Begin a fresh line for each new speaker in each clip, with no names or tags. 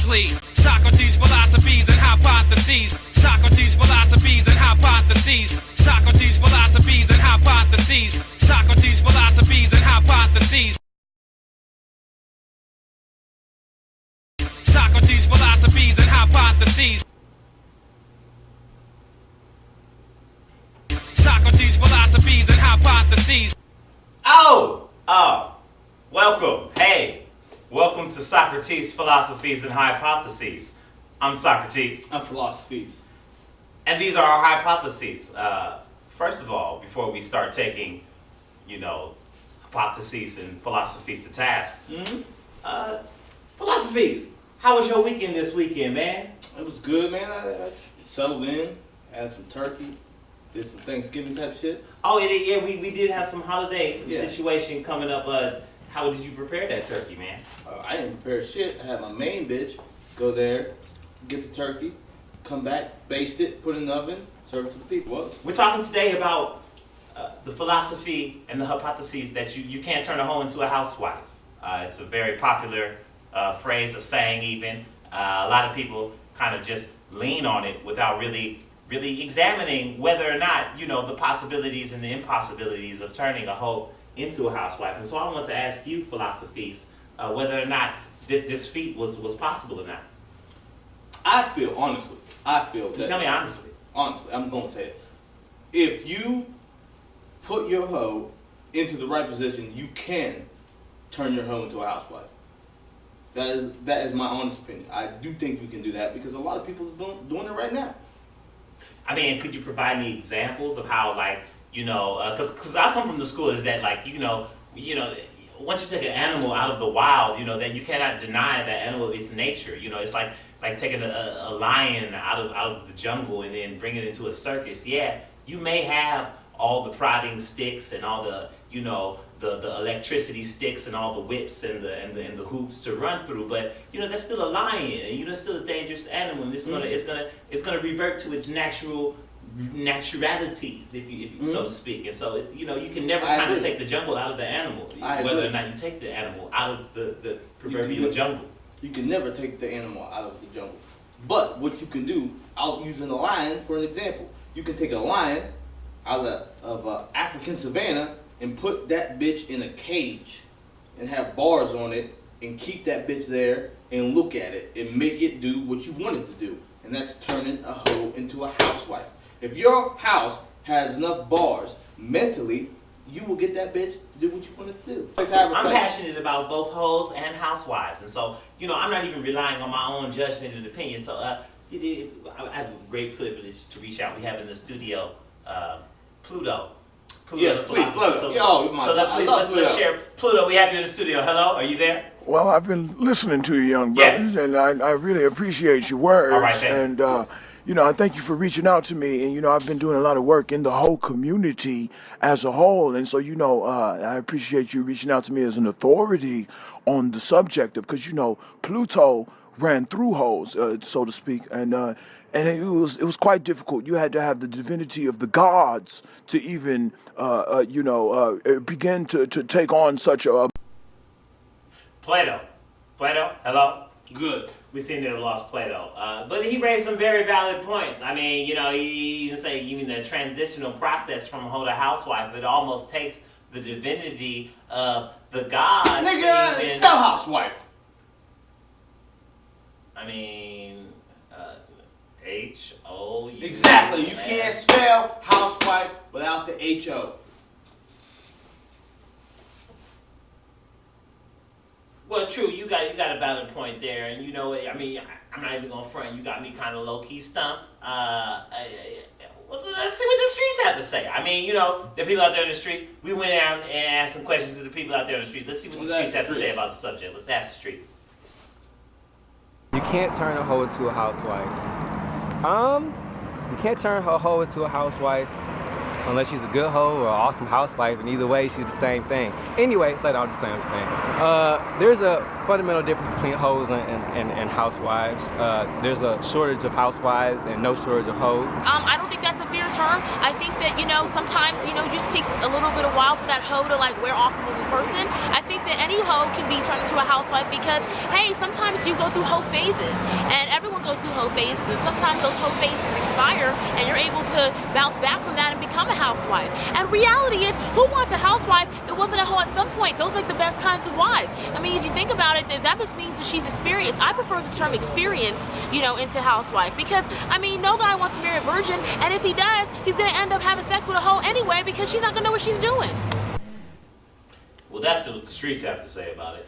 lead. Socrates' philosophies and hypotheses. Socrates' philosophies and hypotheses. Socrates' philosophies and hypotheses. Socrates' philosophies and hypotheses. Socrates' philosophies and hypotheses. Socrates' philosophies and hypotheses.
Welcome. Hey, welcome to Socrates' Philosophies and Hypotheses. I'm Socrates.
I'm Philosophies.
And these are our hypotheses. First of all, before we start taking, hypotheses and philosophies to task, philosophies, how was your weekend this weekend, man?
It was good, man. I settled in, had some turkey, did some Thanksgiving type shit.
Oh, yeah, we did have some holiday situation coming up. How did you prepare that turkey, man?
I didn't prepare shit. I had my main bitch go there, get the turkey, come back, baste it, put it in the oven, serve it to the people. What?
We're talking today about the philosophy and the hypotheses that you can't turn a hoe into a housewife. It's a very popular phrase, a saying even. A lot of people kind of just lean on it without really examining whether or not, the possibilities and the impossibilities of turning a hoe into a housewife. And so I want to ask you, philosophies, whether or not this feat was possible or not.
I feel that...
Tell me honestly.
Honestly, I'm going to say it. If you put your hoe into the right position, you can turn your hoe into a housewife. That is my honest opinion. I do think you can do that because a lot of people are doing it right now.
I mean, could you provide any examples of how, because I come from the school is that, once you take an animal out of the wild, then you cannot deny that animal its nature. It's like taking a lion out of the jungle and then bringing it into a circus. Yeah, you may have all the prodding sticks and all the, the electricity sticks and all the whips and the hoops to run through, but that's still a lion, and it's still a dangerous animal, and it's gonna revert to its naturalities, if you so to speak. And so you can never kind of take the jungle out of the animal, whether or not you take the animal out of the proverbial jungle.
You can never take the animal out of the jungle. But what you can do, I'll using a lion for an example. You can take a lion out of African savanna and put that bitch in a cage and have bars on it and keep that bitch there and look at it and make it do what you want it to do. And that's turning a hoe into a housewife. If your house has enough bars, mentally, you will get that bitch to do what you want it to do.
I'm passionate about both hoes and housewives. And so, I'm not even relying on my own judgment and opinion. So I have a great privilege to reach out. We have in the studio Pluto.
Yes, please, Pluto.
Let's share. Pluto, we have you in the studio. Hello, are you there?
Well, I've been listening to you, young brothers, and I really appreciate your words.
All right, thank
you. I thank you for reaching out to me. And, I've been doing a lot of work in the whole community as a whole. And so, I appreciate you reaching out to me as an authority on the subject of, because, Pluto ran through hoes, so to speak. And it was quite difficult. You had to have the divinity of the gods to even, begin to take on such a...
Plato, hello?
Good.
We seem to have lost Plato. But he raised some very valid points. I mean, you say even the transitional process from hoe to housewife, it almost takes the divinity of the gods.
Nigga, spell housewife.
I mean, H-O-U.
Exactly. You can't spell housewife without the H-O.
Well, true. You got a valid point there, and I'm not even gonna front. You got me kind of low key stumped. Well, let's see what the streets have to say. I mean, the people out there in the streets. We went out and asked some questions to the people out there in the streets. Let's see what the streets have to say about the subject. Let's ask the streets.
You can't turn a hoe into a housewife. You can't turn a hoe into a housewife unless she's a good hoe or an awesome housewife, and either way, she's the same thing. Anyway, so I'm just playing. There's a fundamental difference between hoes and housewives. There's a shortage of housewives and no shortage of hoes.
I don't think that's a fair your term. I think that, you know, sometimes, you know, it just takes a little bit of while for that hoe to like wear off of a person. I think that any hoe can be turned into a housewife because, hey, sometimes you go through hoe phases, and everyone goes through hoe phases, and sometimes those hoe phases expire, and you're able to bounce back from that and become a housewife. And reality is, who wants a housewife that wasn't a hoe at some point? Those make the best kinds of wives. I mean, if you think about it, that just means that she's experienced. I prefer the term experience, you know, into housewife, because, I mean, no guy wants to marry a virgin, and if he does, he's gonna end up having sex with a hoe anyway because she's not gonna know what she's doing.
Well, that's what the streets have to say about it.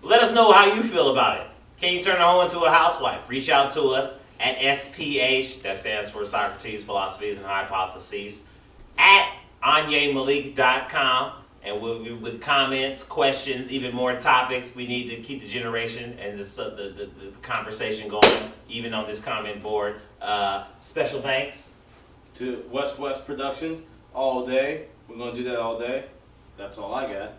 Let us know how you feel about it. Can you turn a hoe into a housewife? Reach out to us at SPH, that stands for Socrates, Philosophies, and Hypotheses, at AnyeMalik.com. And with comments, questions, even more topics, we need to keep the generation and the conversation going, even on this comment board. Special thanks
to West Productions all day. We're going to do that all day. That's all I got.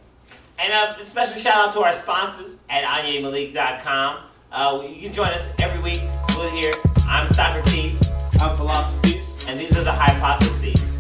And a special shout out to our sponsors at AnyeMalik.com. You can join us every week. We're here. I'm Socrates.
I'm Philosophies.
And these are the Hypotheses.